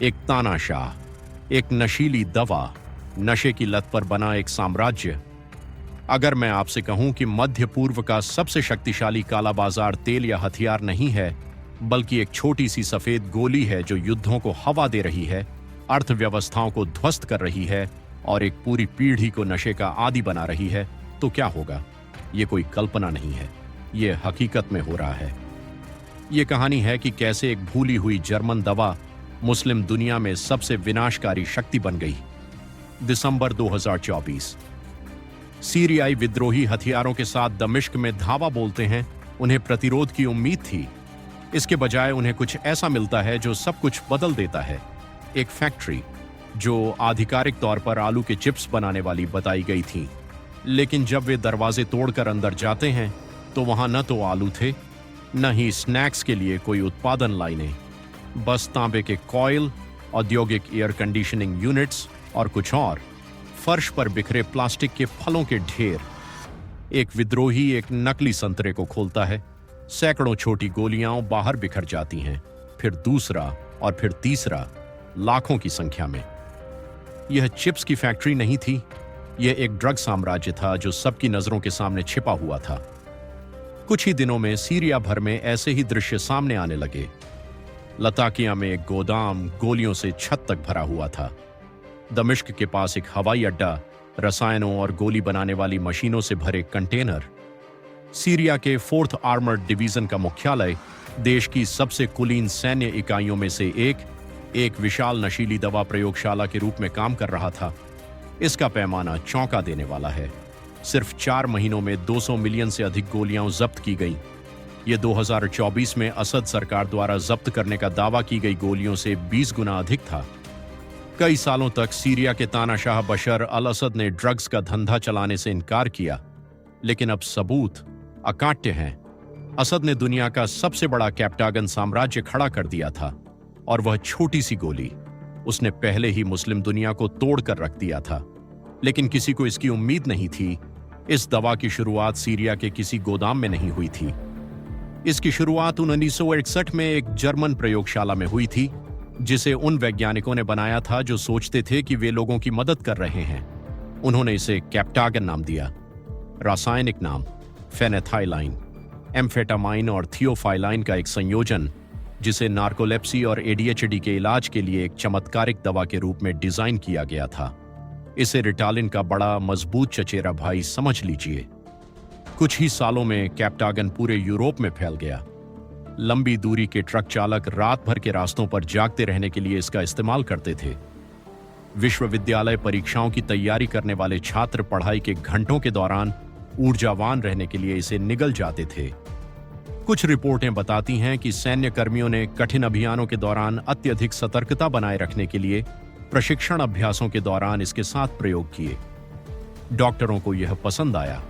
एक तानाशाह, एक नशीली दवा, नशे की लत पर बना एक साम्राज्य। अगर मैं आपसे कहूं कि मध्य पूर्व का सबसे शक्तिशाली काला बाजार तेल या हथियार नहीं है, बल्कि एक छोटी सी सफेद गोली है जो युद्धों को हवा दे रही है, अर्थव्यवस्थाओं को ध्वस्त कर रही है और एक पूरी पीढ़ी को नशे का आदी बना रही है, तो क्या होगा? ये कोई कल्पना नहीं है, ये हकीकत में हो रहा है। ये कहानी है कि कैसे एक भूली हुई जर्मन दवा मुस्लिम दुनिया में सबसे विनाशकारी शक्ति बन गई। दिसंबर 2024। सीरियाई विद्रोही हथियारों के साथ दमिश्क में धावा बोलते हैं। उन्हें प्रतिरोध की उम्मीद थी। इसके बजाय उन्हें कुछ ऐसा मिलता है जो सब कुछ बदल देता है। एक फैक्ट्री जो आधिकारिक तौर पर आलू के चिप्स बनाने वाली बताई गई थी, लेकिन जब वे दरवाजे तोड़कर अंदर जाते हैं तो वहां न तो आलू थे, न ही स्नैक्स के लिए कोई उत्पादन लाइनें, बस तांबे के कॉइल, औद्योगिक एयर कंडीशनिंग यूनिट्स और कुछ और। फर्श पर बिखरे प्लास्टिक के फलों के ढेर। एक विद्रोही एक नकली संतरे को खोलता है, सैकड़ों छोटी गोलियां बाहर बिखर जाती हैं, फिर दूसरा और फिर तीसरा, लाखों की संख्या में। यह चिप्स की फैक्ट्री नहीं थी, यह एक ड्रग साम्राज्य था जो सबकी नजरों के सामने छिपा हुआ था। कुछ ही दिनों में सीरिया भर में ऐसे ही दृश्य सामने आने लगे। लताकिया में एक गोदाम गोलियों से छत तक भरा हुआ था। दमिश्क के पास एक हवाई अड्डा, रसायनों और गोली बनाने वाली मशीनों से भरे कंटेनर। सीरिया के 4th आर्मर्ड डिवीजन का मुख्यालय देश की सबसे कुलीन सैन्य इकाइयों में से एक विशाल नशीली दवा प्रयोगशाला के रूप में काम कर रहा था। इसका पैमाना चौंका देने वाला है। सिर्फ 4 महीनों में 200 मिलियन से अधिक गोलियां जब्त की गईं। ये 2024 में असद सरकार द्वारा जब्त करने का दावा की गई गोलियों से 20 गुना अधिक था। कई सालों तक सीरिया के तानाशाह बशर अल असद ने ड्रग्स का धंधा चलाने से इनकार किया, लेकिन अब सबूत अकाट्य हैं। असद ने दुनिया का सबसे बड़ा कैप्टागन साम्राज्य खड़ा कर दिया था, और वह छोटी सी गोली उसने पहले ही मुस्लिम दुनिया को तोड़कर रख दिया था। लेकिन किसी को इसकी उम्मीद नहीं थी। इस दवा की शुरुआत सीरिया के किसी गोदाम में नहीं हुई थी। इसकी शुरुआत 1961 में एक जर्मन प्रयोगशाला में हुई थी, जिसे उन वैज्ञानिकों ने बनाया था जो सोचते थे कि वे लोगों की मदद कर रहे हैं। उन्होंने इसे कैप्टागन नाम दिया। रासायनिक नाम फेनेथाइलाइन, एम्फेटामाइन और थियोफाइलाइन का एक संयोजन, जिसे नार्कोलेप्सी और एडीएचडी के इलाज के लिए एक चमत्कारिक दवा के रूप में डिजाइन किया गया था। इसे रिटालिन का बड़ा मजबूत चचेरा भाई समझ लीजिए। कुछ ही सालों में कैप्टागन पूरे यूरोप में फैल गया। लंबी दूरी के ट्रक चालक रात भर के रास्तों पर जागते रहने के लिए इसका इस्तेमाल करते थे। विश्वविद्यालय परीक्षाओं की तैयारी करने वाले छात्र पढ़ाई के घंटों के दौरान ऊर्जावान रहने के लिए इसे निगल जाते थे। कुछ रिपोर्टें बताती हैं कि सैन्य कर्मियों ने कठिन अभियानों के दौरान अत्यधिक सतर्कता बनाए रखने के लिए प्रशिक्षण अभ्यासों के दौरान इसके साथ प्रयोग किए। डॉक्टरों को यह पसंद आया।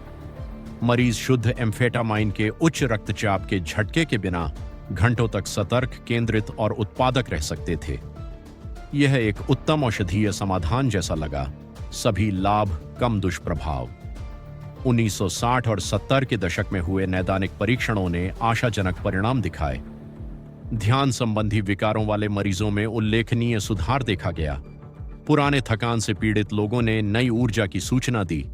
मरीज शुद्ध एम्फेटामाइन के उच्च रक्तचाप के झटके के बिना घंटों तक सतर्क, केंद्रित और उत्पादक रह सकते थे। यह एक उत्तम औषधीय समाधान जैसा लगा। सभी लाभ, कम दुष्प्रभाव। 1960 और 70 के दशक में हुए नैदानिक परीक्षणों ने आशाजनक परिणाम दिखाए। ध्यान संबंधी विकारों वाले मरीजों में उल्लेखनीय सुधार देखा गया। पुराने थकान से पीड़ित लोगों ने नई ऊर्जा की सूचना दी।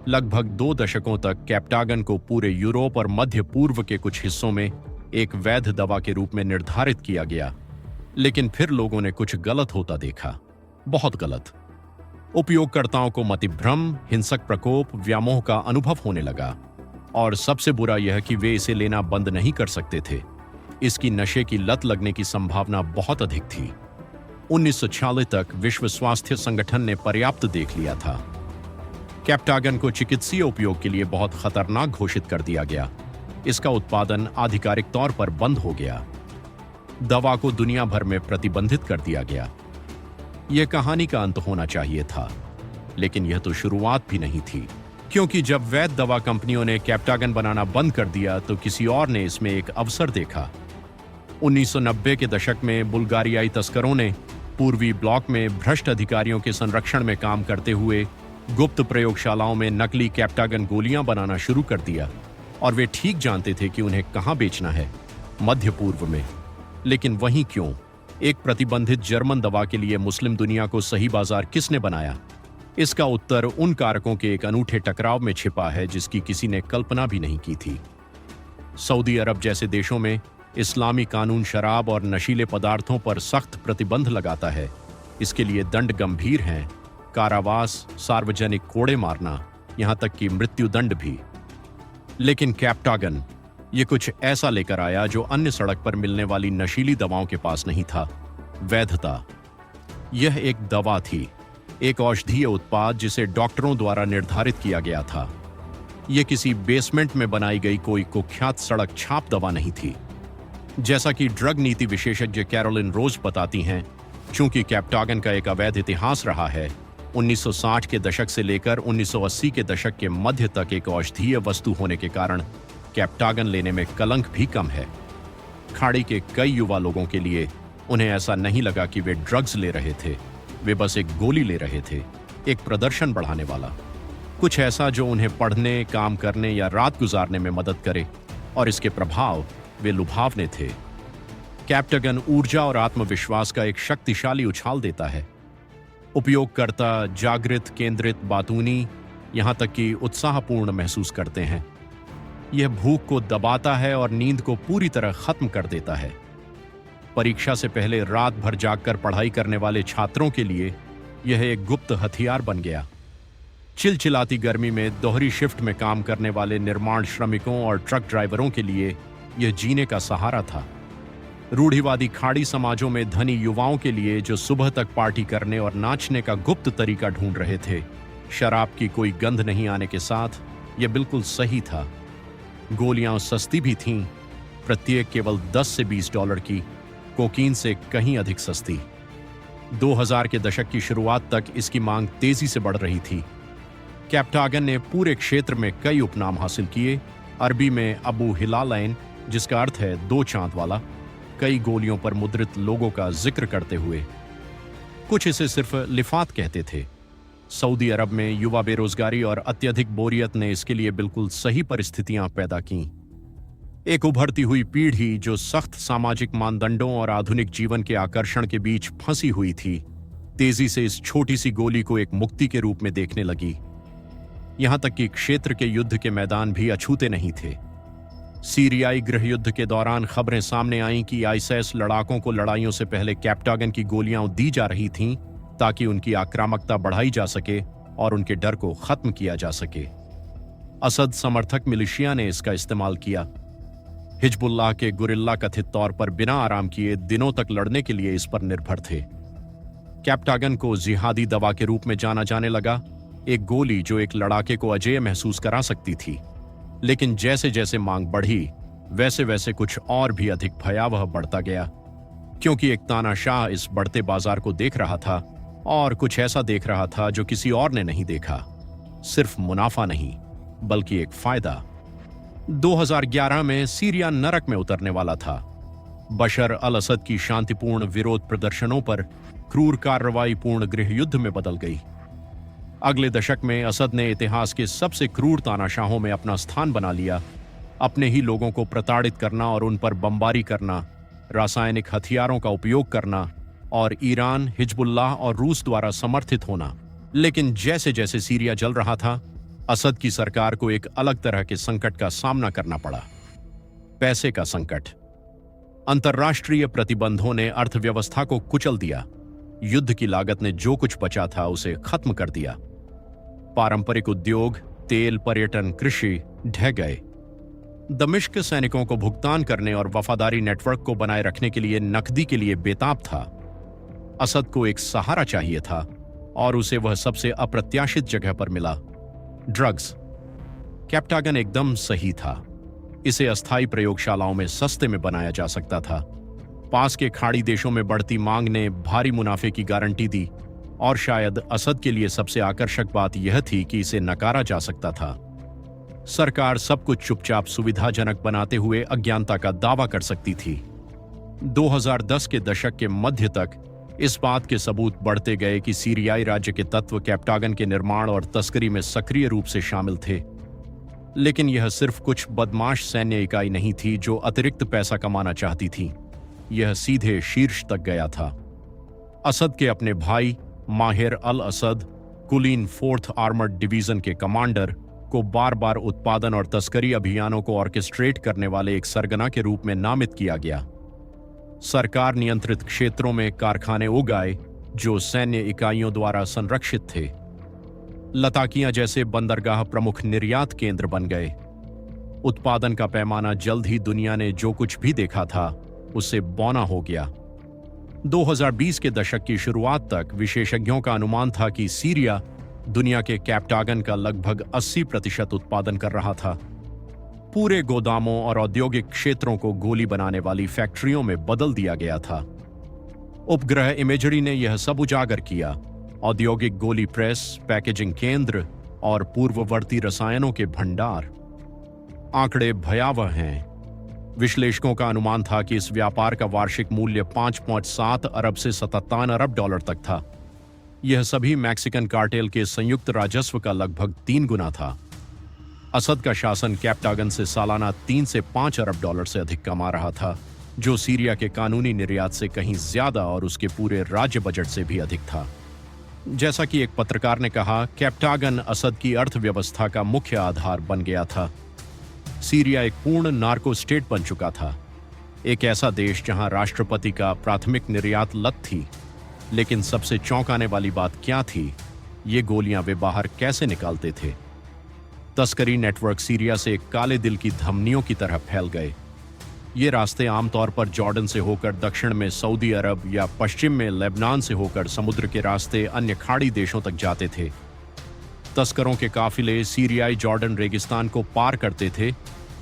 लगभग 2 दशकों तक कैप्टागन को पूरे यूरोप और मध्य पूर्व के कुछ हिस्सों में एक वैध दवा के रूप में निर्धारित किया गया। लेकिन फिर लोगों ने कुछ गलत होता देखा, बहुत गलत। उपयोगकर्ताओं को मतिभ्रम, हिंसक प्रकोप, व्यामोह का अनुभव होने लगा, और सबसे बुरा यह कि वे इसे लेना बंद नहीं कर सकते थे। इसकी नशे की लत लगने की संभावना बहुत अधिक थी। 1946 तक विश्व स्वास्थ्य संगठन ने पर्याप्त देख लिया था। कैप्टागन को चिकित्सीय उपयोग के लिए बहुत खतरनाक घोषित कर दिया गया। इसका उत्पादन आधिकारिक तौर पर बंद हो गया। दवा को दुनिया भर में प्रतिबंधित कर दिया गया। यह कहानी का अंत होना चाहिए था, लेकिन यह तो शुरुआत भी नहीं थी, क्योंकि जब वैध दवा कंपनियों ने कैप्टागन बनाना बंद कर दिया तो किसी और ने इसमें एक अवसर देखा। 1990 के दशक में बुल्गारियाई तस्करों ने पूर्वी ब्लॉक में भ्रष्ट अधिकारियों के संरक्षण में काम करते हुए गुप्त प्रयोगशालाओं में नकली कैप्टागन गोलियां बनाना शुरू कर दिया, और वे ठीक जानते थे कि उन्हें कहां बेचना है, मध्य पूर्व में। लेकिन वहीं क्यों? एक प्रतिबंधित जर्मन दवा के लिए मुस्लिम दुनिया को सही बाजार किसने बनाया? इसका उत्तर उन कारकों के एक अनूठे टकराव में छिपा है जिसकी किसी ने कल्पना भी नहीं की थी। सऊदी अरब जैसे देशों में इस्लामी कानून शराब और नशीले पदार्थों पर सख्त प्रतिबंध लगाता है। इसके लिए दंड गंभीर हैं, कारावास, सार्वजनिक कोड़े मारना, यहां तक कि मृत्युदंड भी। लेकिन कैप्टागन ये कुछ ऐसा लेकर आया जो अन्य सड़क पर मिलने वाली नशीली दवाओं के पास नहीं था। वैधता। यह एक दवा थी, एक औषधीय उत्पाद जिसे डॉक्टरों द्वारा निर्धारित किया गया था। यह किसी बेसमेंट में बनाई गई कोई कुख्यात सड़क छाप दवा नहीं थी। जैसा कि ड्रग नीति विशेषज्ञ कैरोलिन रोज बताती हैं, चूंकि कैप्टागन का एक अवैध इतिहास रहा है, 1960 के दशक से लेकर 1980 के दशक के मध्य तक एक औषधीय वस्तु होने के कारण कैप्टागन लेने में कलंक भी कम है। खाड़ी के कई युवा लोगों के लिए उन्हें ऐसा नहीं लगा कि वे ड्रग्स ले रहे थे, वे बस एक गोली ले रहे थे, एक प्रदर्शन बढ़ाने वाला, कुछ ऐसा जो उन्हें पढ़ने, काम करने या रात गुजारने में मदद करे, और इसके प्रभाव वे लुभावने थे। कैप्टागन ऊर्जा और आत्मविश्वास का एक शक्तिशाली उछाल देता है। उपयोगकर्ता जागृत, केंद्रित, बातूनी, यहां तक कि उत्साहपूर्ण महसूस करते हैं। यह भूख को दबाता है और नींद को पूरी तरह खत्म कर देता है। परीक्षा से पहले रात भर जागकर पढ़ाई करने वाले छात्रों के लिए यह एक गुप्त हथियार बन गया। चिलचिलाती गर्मी में दोहरी शिफ्ट में काम करने वाले निर्माण श्रमिकों और ट्रक ड्राइवरों के लिए यह जीने का सहारा था। रूढ़िवादी खाड़ी समाजों में धनी युवाओं के लिए जो सुबह तक पार्टी करने और नाचने का गुप्त तरीका ढूंढ रहे थे, शराब की कोई गंध नहीं आने के साथ यह बिल्कुल सही था। गोलियां सस्ती भी थीं, प्रत्येक केवल 10 से 20 डॉलर की, कोकीन से कहीं अधिक सस्ती। 2000 के दशक की शुरुआत तक इसकी मांग तेजी से बढ़ रही थी। कैप्टागन ने पूरे क्षेत्र में कई उपनाम हासिल किए, अरबी में अबू हिलालैन, जिसका अर्थ है दो चांद वाला, कई गोलियों पर मुद्रित लोगों का जिक्र करते हुए। कुछ इसे सिर्फ लिफात कहते थे। सऊदी अरब में युवा बेरोजगारी और अत्यधिक बोरियत ने इसके लिए बिल्कुल सही परिस्थितियां पैदा की। एक उभरती हुई पीढ़ी जो सख्त सामाजिक मानदंडों और आधुनिक जीवन के आकर्षण के बीच फंसी हुई थी, तेजी से इस छोटी सी गोली को एक मुक्ति के रूप में देखने लगी। यहां तक कि क्षेत्र के युद्ध के मैदान भी अछूते नहीं थे। सीरियाई गृहयुद्ध के दौरान खबरें सामने आईं कि आईएसआईएस लड़ाकों को लड़ाइयों से पहले कैप्टागन की गोलियां दी जा रही थीं ताकि उनकी आक्रामकता बढ़ाई जा सके और उनके डर को खत्म किया जा सके। असद समर्थक मिलिशिया ने इसका इस्तेमाल किया। हिजबुल्लाह के गुरिल्ला कथित तौर पर बिना आराम किए दिनों तक लड़ने के लिए इस पर निर्भर थे। कैप्टागन को जिहादी दवा के रूप में जाना जाने लगा, एक गोली जो एक लड़ाके को अजेय महसूस करा सकती थी। लेकिन जैसे जैसे मांग बढ़ी, वैसे वैसे कुछ और भी अधिक भयावह बढ़ता गया, क्योंकि एक तानाशाह इस बढ़ते बाजार को देख रहा था और कुछ ऐसा देख रहा था जो किसी और ने नहीं देखा। सिर्फ मुनाफा नहीं, बल्कि एक फायदा। 2011 में सीरिया नरक में उतरने वाला था। बशर अल असद की शांतिपूर्ण विरोध प्रदर्शनों पर क्रूर कार्रवाई पूर्ण गृहयुद्ध में बदल गई। अगले दशक में असद ने इतिहास के सबसे क्रूर तानाशाहों में अपना स्थान बना लिया। अपने ही लोगों को प्रताड़ित करना और उन पर बमबारी करना, रासायनिक हथियारों का उपयोग करना और ईरान, हिजबुल्लाह और रूस द्वारा समर्थित होना। लेकिन जैसे जैसे सीरिया जल रहा था, असद की सरकार को एक अलग तरह के संकट का सामना करना पड़ा। पैसे का संकट। अंतर्राष्ट्रीय प्रतिबंधों ने अर्थव्यवस्था को कुचल दिया। युद्ध की लागत ने जो कुछ बचा था उसे खत्म कर दिया। पारंपरिक उद्योग, तेल, पर्यटन, कृषि ढह गए। दमिश्क सैनिकों को भुगतान करने और वफादारी नेटवर्क को बनाए रखने के लिए नकदी के लिए बेताब था। असद को एक सहारा चाहिए था और उसे वह सबसे अप्रत्याशित जगह पर मिला, ड्रग्स। कैप्टागन एकदम सही था। इसे अस्थायी प्रयोगशालाओं में सस्ते में बनाया जा सकता था। पास के खाड़ी देशों में बढ़ती मांग ने भारी मुनाफे की गारंटी दी, और शायद असद के लिए सबसे आकर्षक बात यह थी कि इसे नकारा जा सकता था। सरकार सब कुछ चुपचाप सुविधाजनक बनाते हुए अज्ञानता का दावा कर सकती थी। 2010 के दशक के मध्य तक इस बात के सबूत बढ़ते गए कि सीरियाई राज्य के तत्व कैप्टागन के निर्माण और तस्करी में सक्रिय रूप से शामिल थे। लेकिन यह सिर्फ कुछ बदमाश सैन्य इकाई नहीं थी जो अतिरिक्त पैसा कमाना चाहती थी। यह सीधे शीर्ष तक गया था। असद के अपने भाई माहिर अल असद, कुलीन 4th आर्मर्ड डिवीजन के कमांडर, को बार बार उत्पादन और तस्करी अभियानों को ऑर्केस्ट्रेट करने वाले एक सरगना के रूप में नामित किया गया। सरकार नियंत्रित क्षेत्रों में कारखाने उगाए जो सैन्य इकाइयों द्वारा संरक्षित थे। लताकियां जैसे बंदरगाह प्रमुख निर्यात केंद्र बन गए। उत्पादन का पैमाना जल्द ही दुनिया ने जो कुछ भी देखा था उससे बौना हो गया। 2020 के दशक की शुरुआत तक विशेषज्ञों का अनुमान था कि सीरिया दुनिया के कैप्टागन का लगभग 80% उत्पादन कर रहा था। पूरे गोदामों और औद्योगिक क्षेत्रों को गोली बनाने वाली फैक्ट्रियों में बदल दिया गया था। उपग्रह इमेजरी ने यह सब उजागर किया। औद्योगिक गोली प्रेस, पैकेजिंग केंद्र और पूर्ववर्ती रसायनों के भंडार। आंकड़े भयावह हैं। विश्लेषकों का अनुमान था कि इस व्यापार का वार्षिक मूल्य 5.7 अरब से 57 अरब डॉलर तक था। यह सभी मैक्सिकन कार्टेल के संयुक्त राजस्व का लगभग 3 गुना था। असद का शासन कैप्टागन से सालाना 3 से 5 अरब डॉलर से अधिक कमा रहा था, जो सीरिया के कानूनी निर्यात से कहीं ज्यादा और उसके पूरे राज्य बजट से भी अधिक था। जैसा कि एक पत्रकार ने कहा, कैप्टागन असद की अर्थव्यवस्था का मुख्य आधार बन गया था। सीरिया एक पूर्ण नार्को स्टेट बन चुका था, एक ऐसा देश जहां राष्ट्रपति का प्राथमिक निर्यात लत थी। लेकिन सबसे चौंकाने वाली बात क्या थी? ये गोलियां वे बाहर कैसे निकालते थे? तस्करी नेटवर्क सीरिया से एक काले दिल की धमनियों की तरह फैल गए। ये रास्ते आमतौर पर जॉर्डन से होकर दक्षिण में सऊदी अरब या पश्चिम में लेबनान से होकर समुद्र के रास्ते अन्य खाड़ी देशों तक जाते थे। तस्करों के काफिले सीरियाई जॉर्डन रेगिस्तान को पार करते थे,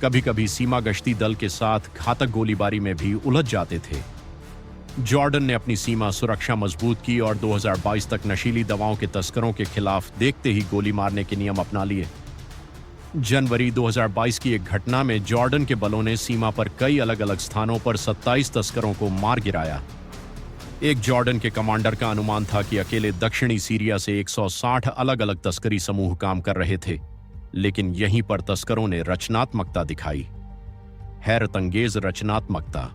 कभी कभी सीमा गश्ती दल के साथ घातक गोलीबारी में भी उलझ जाते थे। जॉर्डन ने अपनी सीमा सुरक्षा मजबूत की और 2022 तक नशीली दवाओं के तस्करों के खिलाफ देखते ही गोली मारने के नियम अपना लिए। जनवरी 2022 की एक घटना में जॉर्डन के बलों ने सीमा पर कई अलग अलग स्थानों पर 27 तस्करों को मार गिराया। एक जॉर्डन के कमांडर का अनुमान था कि अकेले दक्षिणी सीरिया से 160 अलग अलग तस्करी समूह काम कर रहे थे। लेकिन यहीं पर तस्करों ने रचनात्मकता दिखाई। हैरतअंगेज रचनात्मकता।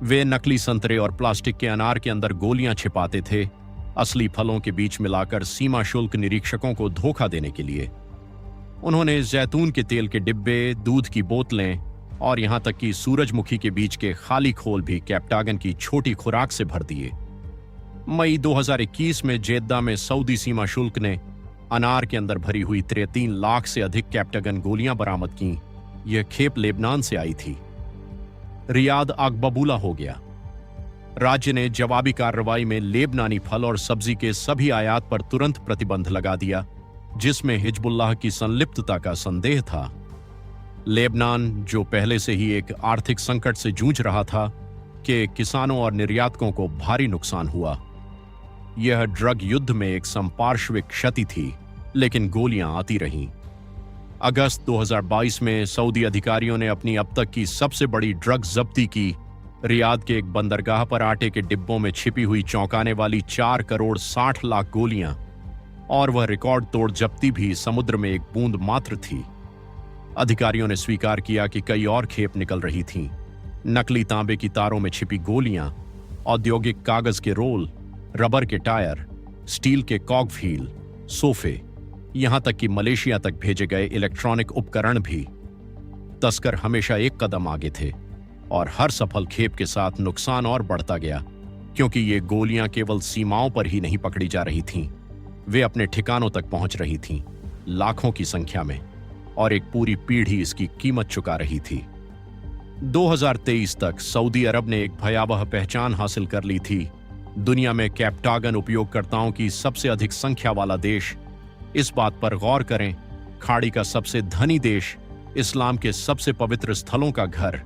वे नकली संतरे और प्लास्टिक के अनार के अंदर गोलियां छिपाते थे, असली फलों के बीच मिलाकर सीमा शुल्क निरीक्षकों को धोखा देने के लिए। उन्होंने जैतून के तेल के डिब्बे, दूध की बोतलें और यहां तक कि सूरजमुखी के बीच के खाली खोल भी कैप्टागन की छोटी खुराक से भर दिए। मई 2021 में जेद्दा में सऊदी सीमा शुल्क ने अनार के अंदर भरी हुई 3 लाख से अधिक कैप्टागन गोलियां बरामद की। यह खेप लेबनान से आई थी। रियाद आग बबूला हो गया। राज्य ने जवाबी कार्रवाई में लेबनानी फल और सब्जी के सभी आयात पर तुरंत प्रतिबंध लगा दिया, जिसमें हिजबुल्लाह की संलिप्तता का संदेह था। लेबनान, जो पहले से ही एक आर्थिक संकट से जूझ रहा था, के किसानों और निर्यातकों को भारी नुकसान हुआ। यह ड्रग युद्ध में एक संपार्श्विक क्षति थी, लेकिन गोलियां आती रहीं। अगस्त 2022 में सऊदी अधिकारियों ने अपनी अब तक की सबसे बड़ी ड्रग जब्ती की। रियाद के एक बंदरगाह पर आटे के डिब्बों में छिपी हुई चौंकाने वाली 4 करोड़ 60 लाख गोलियां, और वह रिकॉर्ड तोड़ जब्ती भी समुद्र में एक बूंद मात्र थी। अधिकारियों ने स्वीकार किया कि कई और खेप निकल रही थीं। नकली तांबे की तारों में छिपी गोलियां, औद्योगिक कागज के रोल, रबर के टायर, स्टील के कॉकव्हील, सोफे, यहां तक कि मलेशिया तक भेजे गए इलेक्ट्रॉनिक उपकरण भी। तस्कर हमेशा एक कदम आगे थे और हर सफल खेप के साथ नुकसान और बढ़ता गया, क्योंकि ये गोलियां केवल सीमाओं पर ही नहीं पकड़ी जा रही थीं, वे अपने ठिकानों तक पहुंच रही थीं, लाखों की संख्या में, और एक पूरी पीढ़ी इसकी कीमत चुका रही थी। 2023 तक सऊदी अरब ने एक भयावह पहचान हासिल कर ली थी। दुनिया में कैप्टागन उपयोगकर्ताओं की सबसे अधिक संख्या वाला देश। इस बात पर गौर करें, खाड़ी का सबसे धनी देश, इस्लाम के सबसे पवित्र स्थलों का घर,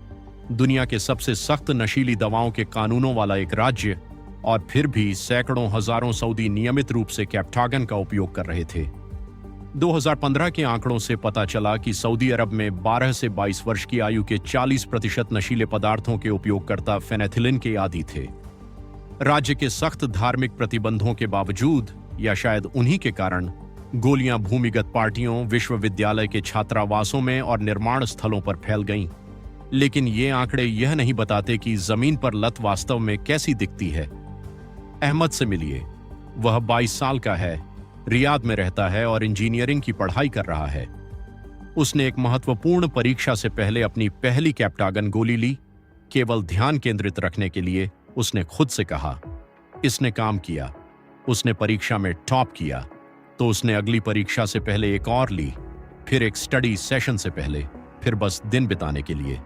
दुनिया के सबसे सख्त नशीली दवाओं के कानूनों वाला एक राज्य, और फिर भी सैकड़ों हजारों सऊदी नियमित रूप से कैप्टागन का उपयोग कर रहे थे। 2015 के आंकड़ों से पता चला कि सऊदी अरब में 12 से 22 वर्ष की आयु के 40% नशीले पदार्थों के उपयोगकर्ता फेनेथिलिन के आदी थे। राज्य के सख्त धार्मिक प्रतिबंधों के बावजूद, या शायद उन्हीं के कारण, गोलियां भूमिगत पार्टियों, विश्वविद्यालय के छात्रावासों में और निर्माण स्थलों पर फैल गईं। लेकिन ये आंकड़े यह नहीं बताते कि जमीन पर लत वास्तव में कैसी दिखती है। अहमद से मिलिए। वह 22 साल का है, रियाद में रहता है और इंजीनियरिंग की पढ़ाई कर रहा है। उसने एक महत्वपूर्ण परीक्षा से पहले अपनी पहली कैप्टागन गोली ली। केवल ध्यान केंद्रित रखने के लिए उसने खुद से कहा। इसने काम किया। उसने परीक्षा में टॉप किया, तो उसने अगली परीक्षा से पहले एक और ली, फिर एक स्टडी सेशन से पहले, फिर बस दिन बिताने के लिए।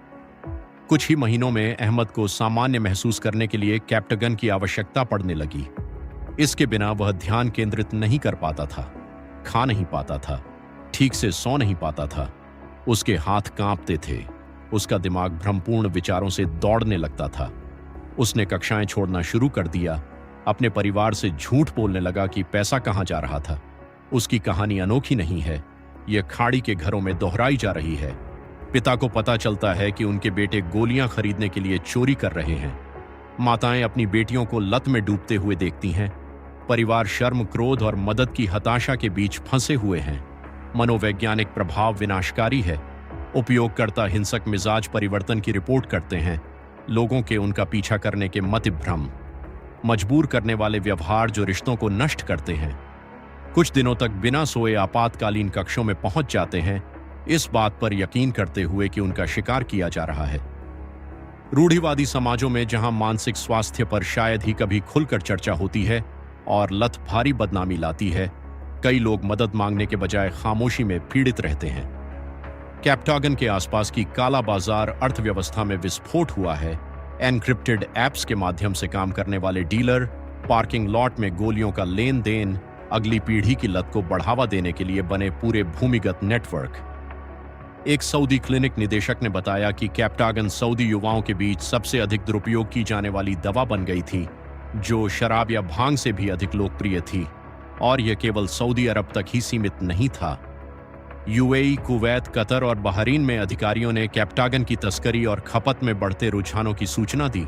कुछ ही महीनों में अहमद को सामान्य महसूस करने के लिए कैप्टागन की आवश्यकता पड़ने लगी। इसके बिना वह ध्यान केंद्रित नहीं कर पाता था, खा नहीं पाता था, ठीक से सो नहीं पाता था। उसके हाथ कांपते थे, उसका दिमाग भ्रमपूर्ण विचारों से दौड़ने लगता था। उसने कक्षाएं छोड़ना शुरू कर दिया, अपने परिवार से झूठ बोलने लगा कि पैसा कहां जा रहा था। उसकी कहानी अनोखी नहीं है, यह खाड़ी के घरों में दोहराई जा रही है। पिता को पता चलता है कि उनके बेटे गोलियां खरीदने के लिए चोरी कर रहे हैं। माताएं अपनी बेटियों को लत में डूबते हुए देखती हैं। परिवार शर्म, क्रोध और मदद की हताशा के बीच फंसे हुए हैं। मनोवैज्ञानिक प्रभाव विनाशकारी है। उपयोगकर्ता हिंसक मिजाज परिवर्तन की रिपोर्ट करते हैं। लोगों के उनका पीछा करने के मतिभ्रम, मजबूर करने वाले व्यवहार जो रिश्तों को नष्ट करते हैं। कुछ दिनों तक बिना सोए आपातकालीन कक्षों में पहुंच जाते हैं, इस बात पर यकीन करते हुए कि उनका शिकार किया जा रहा है। रूढ़िवादी समाजों में जहां मानसिक स्वास्थ्य पर शायद ही कभी खुलकर चर्चा होती है और लत भारी बदनामी लाती है, कई लोग मदद मांगने के बजाय खामोशी में पीड़ित रहते हैं। कैप्टागन के आसपास की काला बाजार अर्थव्यवस्था में विस्फोट हुआ है। एनक्रिप्टेड ऐप्स के माध्यम से काम करने वाले डीलर, पार्किंग लॉट में गोलियों का लेन देन, अगली पीढ़ी की लत को बढ़ावा देने के लिए बने पूरे भूमिगत नेटवर्क। एक सऊदी क्लिनिक निदेशक ने बताया कि कैप्टागन सऊदी युवाओं के बीच सबसे अधिक दुरुपयोग की जाने वाली दवा बन गई थी, जो शराब या भांग से भी अधिक लोकप्रिय थी। और यह केवल सऊदी अरब तक ही सीमित नहीं था। यूएई, कुवैत, कतर और बहरीन में अधिकारियों ने कैप्टागन की तस्करी और खपत में बढ़ते रुझानों की सूचना दी।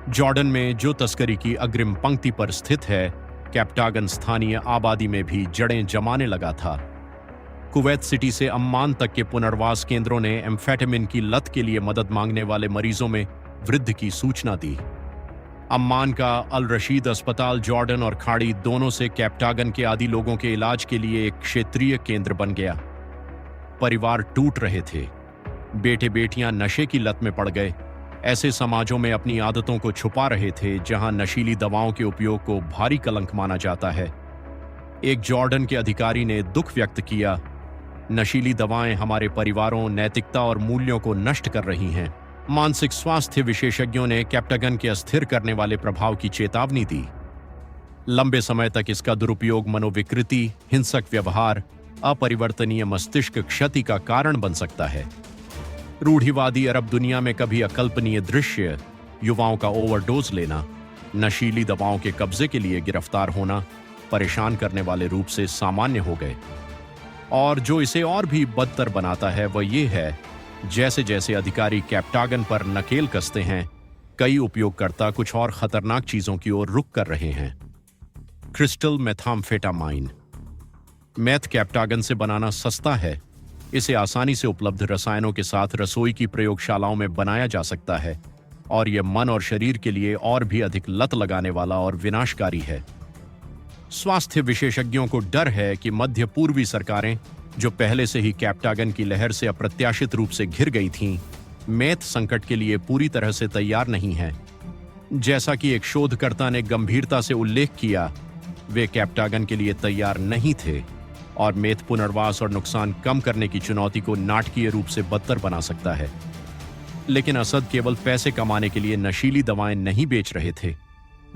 जॉर्डन में, जो तस्करी की अग्रिम पंक्ति पर स्थित है, कैप्टागन स्थानीय आबादी में भी जड़ें जमाने लगा था। कुवैत सिटी से अम्मान तक के पुनर्वास केंद्रों ने एम्फेटामिन की लत के लिए मदद मांगने वाले मरीजों में वृद्धि की सूचना दी। अम्मान का अल रशीद अस्पताल जॉर्डन और खाड़ी दोनों से कैप्टागन के आदी लोगों के इलाज के लिए एक क्षेत्रीय केंद्र बन गया। परिवार टूट रहे थे, बेटे बेटियां नशे की लत में पड़ गए। ऐसे समाजों में अपनी आदतों को छुपा रहे थे जहां नशीली दवाओं के उपयोग को भारी कलंक माना जाता है। एक जॉर्डन के अधिकारी ने दुख व्यक्त किया, नशीली दवाएं हमारे परिवारों, नैतिकता और मूल्यों को नष्ट कर रही हैं। मानसिक स्वास्थ्य विशेषज्ञों ने कैप्टागन के अस्थिर करने वाले प्रभाव की चेतावनी दी। लंबे समय तक इसका दुरुपयोग मनोविकृति, हिंसक व्यवहार, अपरिवर्तनीय मस्तिष्क क्षति का कारण बन सकता है। रूढ़िवादी अरब दुनिया में कभी अकल्पनीय दृश्य, युवाओं का ओवरडोज लेना, नशीली दवाओं के कब्जे के लिए गिरफ्तार होना परेशान करने वाले रूप से सामान्य हो गए। और जो इसे और भी बदतर बनाता है वह ये है, जैसे जैसे अधिकारी कैप्टागन पर नकेल कसते हैं, कई उपयोगकर्ता कुछ और खतरनाक चीजों की ओर रुख कर रहे हैं। Crystal methamphetamine. मैथ कैप्टागन से बनाना सस्ता है। इसे आसानी से उपलब्ध रसायनों के साथ रसोई की प्रयोगशालाओं में बनाया जा सकता है और यह मन और शरीर के लिए और भी अधिक लत लगाने वाला और विनाशकारी है। स्वास्थ्य विशेषज्ञों को डर है कि मध्य पूर्वी सरकारें, जो पहले से ही कैप्टागन की लहर से अप्रत्याशित रूप से घिर गई थीं, मैथ संकट के लिए पूरी तरह से तैयार नहीं हैं। जैसा कि एक शोधकर्ता ने गंभीरता से उल्लेख किया, वे कैप्टागन के लिए तैयार नहीं थे और मैथ पुनर्वास और नुकसान कम करने की चुनौती को नाटकीय रूप से बदतर बना सकता है। लेकिन असद केवल पैसे कमाने के लिए नशीली दवाएं नहीं बेच रहे थे,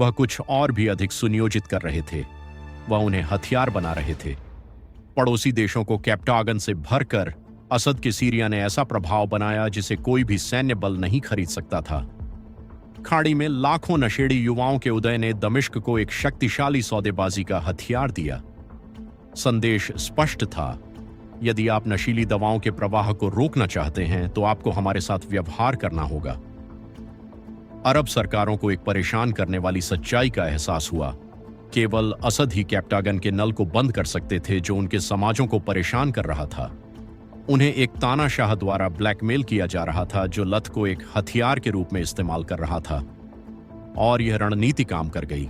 वह कुछ और भी अधिक सुनियोजित कर रहे थे। वह उन्हें हथियार बना रहे थे। पड़ोसी देशों को कैप्टागन से भरकर असद के सीरिया ने ऐसा प्रभाव बनाया जिसे कोई भी सैन्य बल नहीं खरीद सकता था। खाड़ी में लाखों नशेड़ी युवाओं के उदय ने दमिश्क को एक शक्तिशाली सौदेबाजी का हथियार दिया। संदेश स्पष्ट था, यदि आप नशीली दवाओं के प्रवाह को रोकना चाहते हैं तो आपको हमारे साथ व्यवहार करना होगा। अरब सरकारों को एक परेशान करने वाली सच्चाई का एहसास हुआ। केवल असद ही कैप्टागन के नल को बंद कर सकते थे जो उनके समाजों को परेशान कर रहा था। उन्हें एक तानाशाह द्वारा ब्लैकमेल किया जा रहा था जो लत को एक हथियार के रूप में इस्तेमाल कर रहा था, और यह रणनीति काम कर गई।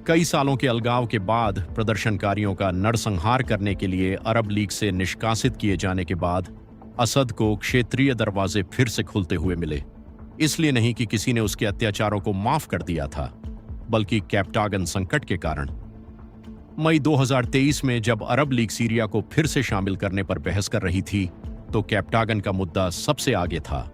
कई सालों के अलगाव के बाद प्रदर्शनकारियों का नरसंहार करने के लिए अरब लीग से निष्कासित किए जाने के बाद असद को क्षेत्रीय दरवाजे फिर से खुलते हुए मिले। इसलिए नहीं कि किसी ने उसके अत्याचारों को माफ कर दिया था, बल्कि कैप्टागन संकट के कारण। मई 2023 में जब अरब लीग सीरिया को फिर से शामिल करने पर बहस कर रही थी, तो कैप्टागन का मुद्दा सबसे आगे था।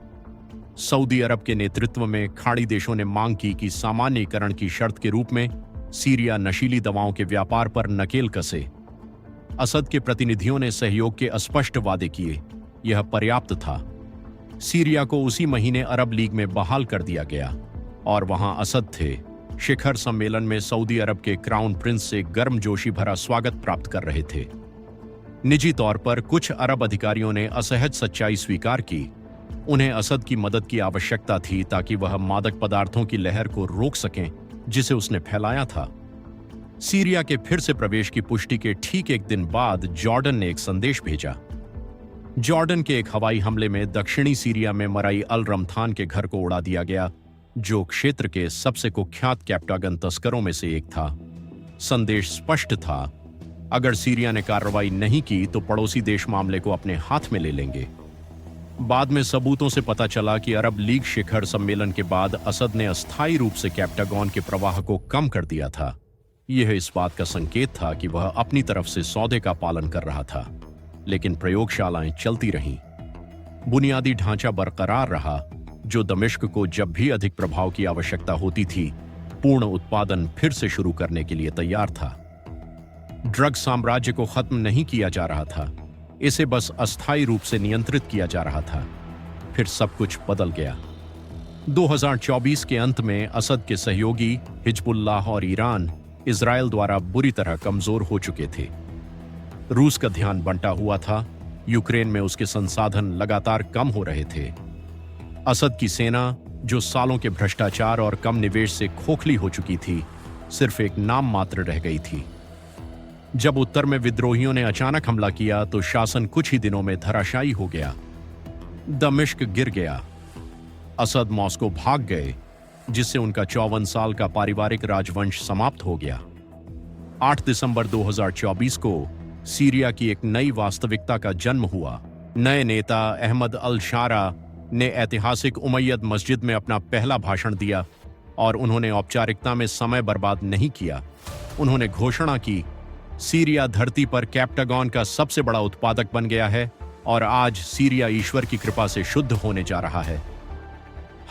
सऊदी अरब के नेतृत्व में खाड़ी देशों ने मांग की कि सामान्यीकरण की शर्त के रूप में सीरिया नशीली दवाओं के व्यापार पर नकेल कसे। असद के प्रतिनिधियों ने सहयोग के अस्पष्ट वादे किए। यह पर्याप्त था। सीरिया को उसी महीने अरब लीग में बहाल कर दिया गया और वहां असद थे, शिखर सम्मेलन में सऊदी अरब के क्राउन प्रिंस से गर्मजोशी भरा स्वागत प्राप्त कर रहे थे। निजी तौर पर कुछ अरब अधिकारियों ने असहज सच्चाई स्वीकार की। उन्हें असद की मदद की आवश्यकता थी ताकि वह मादक पदार्थों की लहर को रोक सकें जिसे उसने फैलाया था। सीरिया के फिर से प्रवेश की पुष्टि के ठीक एक दिन बाद जॉर्डन ने एक संदेश भेजा। जॉर्डन के एक हवाई हमले में दक्षिणी सीरिया में मराई अल रमथान के घर को उड़ा दिया गया, जो क्षेत्र के सबसे कुख्यात कैप्टागन तस्करों में से एक था। संदेश स्पष्ट था, अगर सीरिया ने कार्रवाई नहीं की तो पड़ोसी देश मामले को अपने हाथ में ले लेंगे। बाद में सबूतों से पता चला कि अरब लीग शिखर सम्मेलन के बाद असद ने अस्थायी रूप से कैप्टागन के प्रवाह को कम कर दिया था। यह इस बात का संकेत था कि वह अपनी तरफ से सौदे का पालन कर रहा था, लेकिन प्रयोगशालाएं चलती रहीं। बुनियादी ढांचा बरकरार रहा, जो दमिश्क को जब भी अधिक प्रभाव की आवश्यकता होती थी, पूर्ण उत्पादन फिर से शुरू करने के लिए तैयार था। ड्रग साम्राज्य को खत्म नहीं किया जा रहा था, इसे बस अस्थायी रूप से नियंत्रित किया जा रहा था। फिर सब कुछ बदल गया। 2024 के अंत में असद के सहयोगी हिजबुल्लाह और ईरान इजराइल द्वारा बुरी तरह कमजोर हो चुके थे। रूस का ध्यान बंटा हुआ था। यूक्रेन में उसके संसाधन लगातार कम हो रहे थे। असद की सेना, जो सालों के भ्रष्टाचार और कम निवेश से खोखली हो चुकी थी, सिर्फ एक नाम मात्र रह गई थी। जब उत्तर में विद्रोहियों ने अचानक हमला किया तो शासन कुछ ही दिनों में धराशायी हो गया। दमिश्क गिर गया। असद मॉस्को भाग गए, जिससे उनका 54 साल का पारिवारिक राजवंश समाप्त हो गया। 8 दिसंबर 2024 को सीरिया की एक नई वास्तविकता का जन्म हुआ। नए नेता अहमद अल शारा ने ऐतिहासिक उमैयद मस्जिद में अपना पहला भाषण दिया और उन्होंने औपचारिकता में समय बर्बाद नहीं किया। उन्होंने घोषणा की, सीरिया धरती पर कैप्टागन का सबसे बड़ा उत्पादक बन गया है और आज सीरिया ईश्वर की कृपा से शुद्ध होने जा रहा है।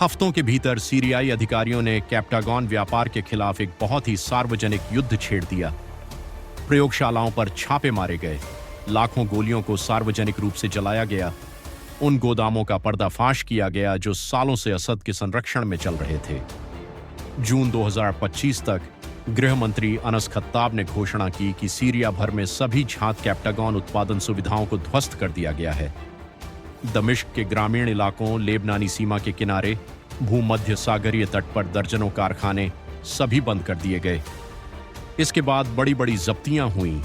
हफ्तों के भीतर सीरियाई अधिकारियों ने कैप्टागन व्यापार के खिलाफ एक बहुत ही सार्वजनिक युद्ध छेड़ दिया। प्रयोगशालाओं पर छापे मारे गए, लाखों गोलियों को सार्वजनिक रूप से जलाया गया, उन गोदामों का पर्दाफाश किया गया जो सालों से असद के संरक्षण में चल रहे थे। जून 2025 तक गृह मंत्री अनस खत्ताब ने घोषणा की कि सीरिया भर में सभी झात कैप्टागन उत्पादन सुविधाओं को ध्वस्त कर दिया गया है। दमिश्क के ग्रामीण इलाकों, लेबनानी सीमा के किनारे, भूमध्य सागरीय तट पर दर्जनों कारखाने सभी बंद कर दिए गए। इसके बाद बड़ी बड़ी जब्तियां हुईं।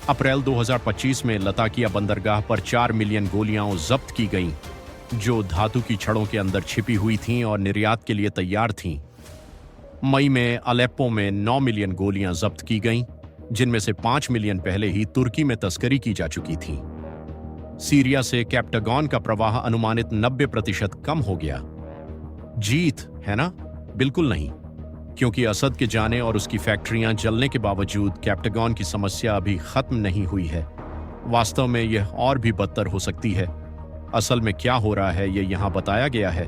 अप्रैल 2025 में लताकिया बंदरगाह पर 4 मिलियन गोलियां जब्त की गईं, जो धातु की छड़ों के अंदर छिपी हुई थीं और निर्यात के लिए तैयार थीं। मई में अलेप्पो में 9 मिलियन गोलियां जब्त की गईं, जिनमें से 5 मिलियन पहले ही तुर्की में तस्करी की जा चुकी थी। सीरिया से कैप्टागन का प्रवाह अनुमानित 90% कम हो गया। जीत है ना? बिल्कुल नहीं, क्योंकि असद के जाने और उसकी फैक्ट्रियां जलने के बावजूद कैप्टागन की समस्या अभी खत्म नहीं हुई है। वास्तव में यह और भी बदतर हो सकती है। असल में क्या हो रहा है यह यहां बताया गया है।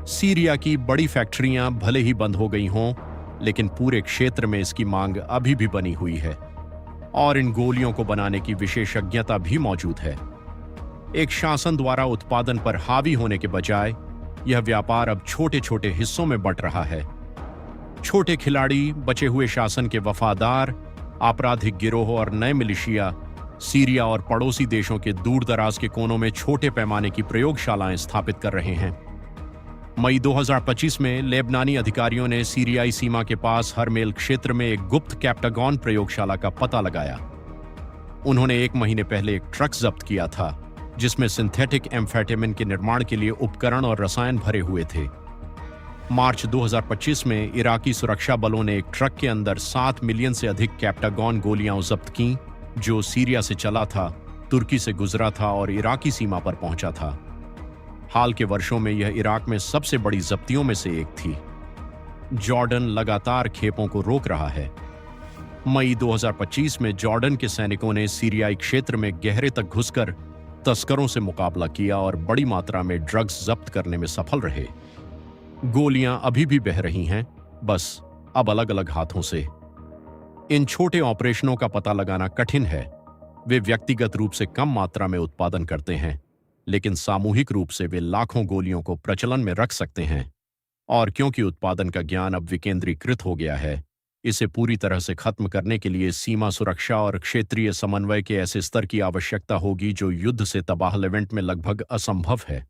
सीरिया की बड़ी फैक्ट्रियां भले ही बंद हो गई हों, लेकिन पूरे क्षेत्र में इसकी मांग अभी भी बनी हुई है और इन गोलियों को बनाने की विशेषज्ञता भी मौजूद है। एक शासन द्वारा उत्पादन पर हावी होने के बजाय यह व्यापार अब छोटे छोटे हिस्सों में बंट रहा है। छोटे खिलाड़ी, बचे हुए शासन के वफादार, आपराधिक गिरोह और नए मिलिशिया सीरिया और पड़ोसी देशों के दूर दराज के कोनों में छोटे पैमाने की प्रयोगशालाएं स्थापित कर रहे हैं। मई 2025 में लेबनानी अधिकारियों ने सीरियाई सीमा के पास हरमेल क्षेत्र में एक गुप्त कैप्टागन प्रयोगशाला का पता लगाया। उन्होंने 1 महीने पहले एक ट्रक जब्त किया था जिसमें सिंथेटिक एम्फेटामिन के निर्माण के लिए उपकरण और रसायन भरे हुए थे। मार्च 2025 में इराकी सुरक्षा बलों ने एक ट्रक के अंदर 7 मिलियन से अधिक कैप्टागॉन गोलियां जब्त की, जो सीरिया से चला था, तुर्की से गुजरा था और इराकी सीमा पर पहुंचा था। हाल के वर्षों में यह इराक में सबसे बड़ी जब्तियों में से एक थी। जॉर्डन लगातार खेपों को रोक रहा है। मई 2025 में जॉर्डन के सैनिकों ने सीरियाई क्षेत्र में गहरे तक घुसकर तस्करों से मुकाबला किया और बड़ी मात्रा में ड्रग्स जब्त करने में सफल रहे। गोलियां अभी भी बह रही हैं, बस अब अलग अलग हाथों से। इन छोटे ऑपरेशनों का पता लगाना कठिन है। वे व्यक्तिगत रूप से कम मात्रा में उत्पादन करते हैं, लेकिन सामूहिक रूप से वे लाखों गोलियों को प्रचलन में रख सकते हैं। और क्योंकि उत्पादन का ज्ञान अब विकेंद्रीकृत हो गया है, इसे पूरी तरह से खत्म करने के लिए सीमा सुरक्षा और क्षेत्रीय समन्वय के ऐसे स्तर की आवश्यकता होगी जो युद्ध से तबाह लेवेंट में लगभग असंभव है।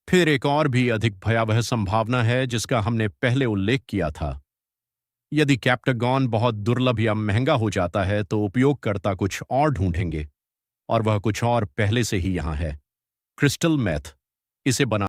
फिर एक और भी अधिक भयावह संभावना है जिसका हमने पहले उल्लेख किया था। यदि कैप्टागॉन बहुत दुर्लभ या महंगा हो जाता है तो उपयोगकर्ता कुछ और ढूंढेंगे, और वह कुछ और पहले से ही यहां है। Crystal meth. इसे बना